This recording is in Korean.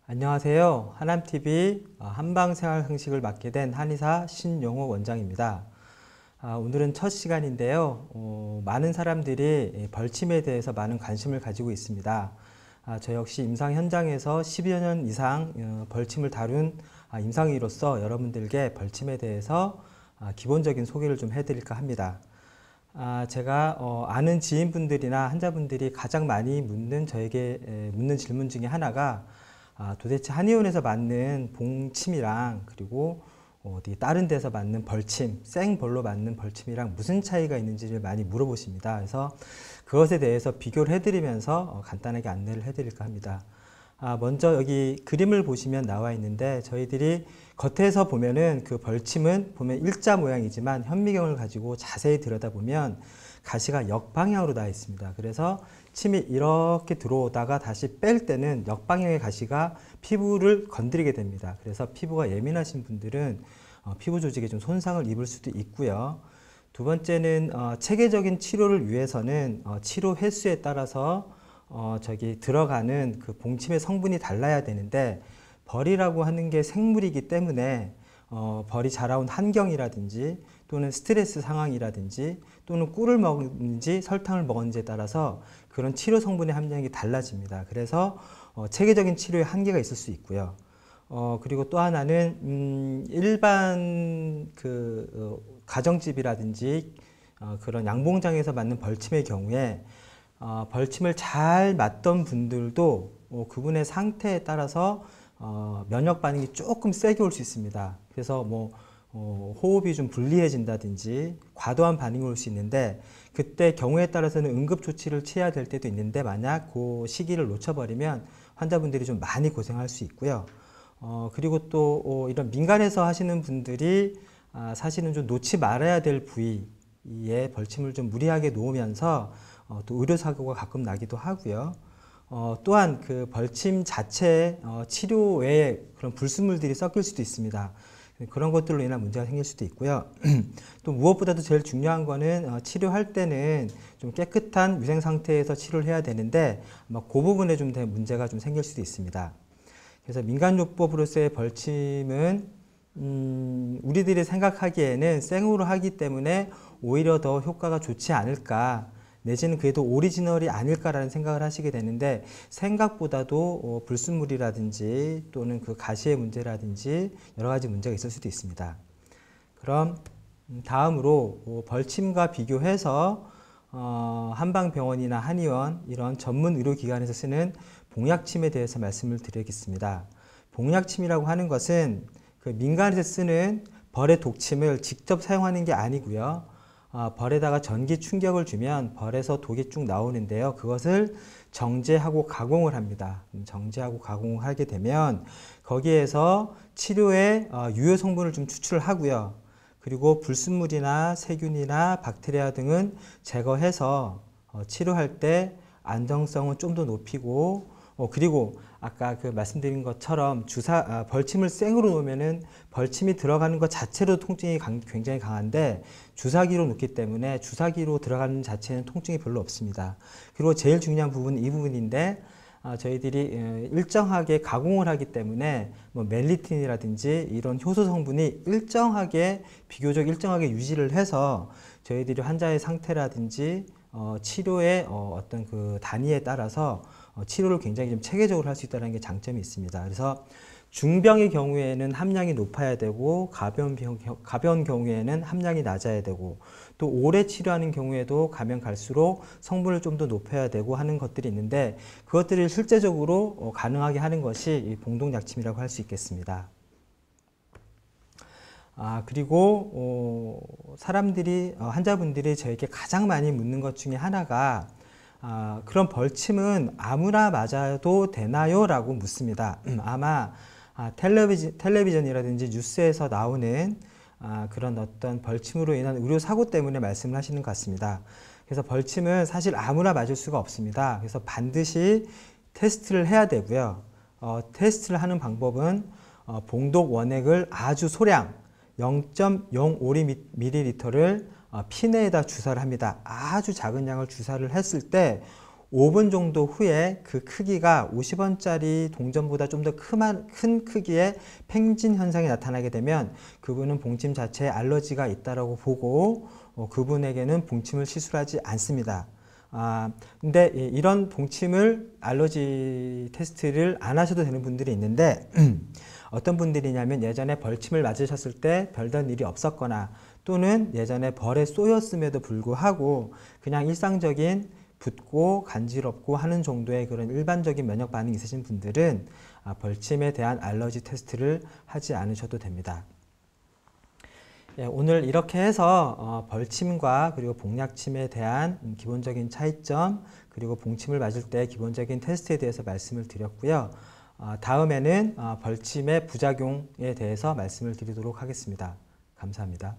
안녕하세요. 하남TV 한방생활형식을 맡게 된 한의사 신용호 원장입니다. 오늘은 첫 시간인데요. 많은 사람들이 벌침에 대해서 많은 관심을 가지고 있습니다. 저 역시 임상 현장에서 10여 년 이상 벌침을 다룬 임상의로서 여러분들께 벌침에 대해서 기본적인 소개를 좀 해드릴까 합니다. 제가 아는 지인분들이나 환자분들이 가장 많이 저에게 묻는 질문 중에 하나가 도대체 한의원에서 맞는 봉침이랑 그리고 어디 다른 데서 맞는 벌침, 생벌로 맞는 벌침이랑 무슨 차이가 있는지를 많이 물어보십니다. 그래서 그것에 대해서 비교를 해드리면서 간단하게 안내를 해드릴까 합니다. 먼저 여기 그림을 보시면 나와 있는데 저희들이 겉에서 보면은 그 벌침은 보면 일자 모양이지만 현미경을 가지고 자세히 들여다보면 가시가 역방향으로 나와 있습니다. 그래서 침이 이렇게 들어오다가 다시 뺄 때는 역방향의 가시가 피부를 건드리게 됩니다. 그래서 피부가 예민하신 분들은 피부 조직에 좀 손상을 입을 수도 있고요. 두 번째는 체계적인 치료를 위해서는 치료 횟수에 따라서 들어가는 그 봉침의 성분이 달라야 되는데 벌이라고 하는 게 생물이기 때문에 벌이 자라온 환경이라든지 또는 스트레스 상황이라든지 또는 꿀을 먹는지 설탕을 먹었는지에 따라서 그런 치료 성분의 함량이 달라집니다. 그래서 체계적인 치료에 한계가 있을 수 있고요. 그리고 또 하나는 일반 가정집이라든지 그런 양봉장에서 맞는 벌침의 경우에 벌침을 잘 맞던 분들도 그분의 상태에 따라서 면역 반응이 조금 세게 올 수 있습니다. 그래서 호흡이 좀 불리해진다든지 과도한 반응이 올 수 있는데 그때 경우에 따라서는 응급조치를 취해야 될 때도 있는데 만약 그 시기를 놓쳐버리면 환자분들이 좀 많이 고생할 수 있고요. 그리고 또 이런 민간에서 하시는 분들이 사실은 좀 놓지 말아야 될 부위에 벌침을 좀 무리하게 놓으면서 또 의료사고가 가끔 나기도 하고요. 또한 그 벌침 자체에 치료 외에 그런 불순물들이 섞일 수도 있습니다. 그런 것들로 인한 문제가 생길 수도 있고요. 또 무엇보다도 제일 중요한 거는 치료할 때는 좀 깨끗한 위생 상태에서 치료를 해야 되는데 아마 그 부분에 좀 문제가 좀 생길 수도 있습니다. 그래서 민간요법으로서의 벌침은 우리들이 생각하기에는 생으로 하기 때문에 오히려 더 효과가 좋지 않을까 내지는 그래도 오리지널이 아닐까라는 생각을 하시게 되는데 생각보다도 불순물이라든지 또는 그 가시의 문제라든지 여러 가지 문제가 있을 수도 있습니다. 그럼 다음으로 벌침과 비교해서 한방병원이나 한의원 이런 전문 의료기관에서 쓰는 봉약침에 대해서 말씀을 드리겠습니다. 봉약침이라고 하는 것은 그 민간에서 쓰는 벌의 독침을 직접 사용하는 게 아니고요. 벌에다가 전기 충격을 주면 벌에서 독이 쭉 나오는데요. 그것을 정제하고 가공을 합니다. 정제하고 가공을 하게 되면 거기에서 치료에 유효 성분을 좀 추출을 하고요. 그리고 불순물이나 세균이나 박테리아 등은 제거해서 치료할 때 안정성은 좀 더 높이고 그리고 아까 말씀드린 것처럼 벌침을 생으로 놓으면은 벌침이 들어가는 것 자체로 통증이 굉장히 강한데 주사기로 놓기 때문에 주사기로 들어가는 자체는 통증이 별로 없습니다. 그리고 제일 중요한 부분은 이 부분인데 저희들이 일정하게 가공을 하기 때문에 멜리틴이라든지 이런 효소 성분이 비교적 일정하게 유지를 해서 저희들이 환자의 상태라든지 치료의 어떤 그 단위에 따라서 치료를 굉장히 좀 체계적으로 할 수 있다는 게 장점이 있습니다. 그래서 중병의 경우에는 함량이 높아야 되고 가벼운 경우에는 함량이 낮아야 되고 또 오래 치료하는 경우에도 가면 갈수록 성분을 좀 더 높여야 되고 하는 것들이 있는데 그것들을 실제적으로 가능하게 하는 것이 이 봉동약침이라고 할 수 있겠습니다. 그리고 환자분들이 저에게 가장 많이 묻는 것 중에 하나가 그런 벌침은 아무나 맞아도 되나요? 라고 묻습니다. 아마 텔레비전이라든지 뉴스에서 나오는 그런 어떤 벌침으로 인한 의료사고 때문에 말씀을 하시는 것 같습니다. 그래서 벌침은 사실 아무나 맞을 수가 없습니다. 그래서 반드시 테스트를 해야 되고요. 테스트를 하는 방법은 봉독 원액을 아주 소량 0.05ml를 피내에다 주사를 합니다. 아주 작은 양을 주사를 했을 때 5분 정도 후에 그 크기가 50원짜리 동전보다 좀 더 큰 크기의 팽진 현상이 나타나게 되면 그분은 봉침 자체에 알러지가 있다고 보고 그분에게는 봉침을 시술하지 않습니다. 근데 이런 봉침을 알러지 테스트를 안 하셔도 되는 분들이 있는데 어떤 분들이냐면 예전에 벌침을 맞으셨을 때 별다른 일이 없었거나 또는 예전에 벌에 쏘였음에도 불구하고 그냥 일상적인 붓고 간지럽고 하는 정도의 그런 일반적인 면역 반응이 있으신 분들은 벌침에 대한 알러지 테스트를 하지 않으셔도 됩니다. 예, 오늘 이렇게 해서 벌침과 그리고 복약침에 대한 기본적인 차이점 그리고 봉침을 맞을 때 기본적인 테스트에 대해서 말씀을 드렸고요. 다음에는 벌침의 부작용에 대해서 말씀을 드리도록 하겠습니다. 감사합니다.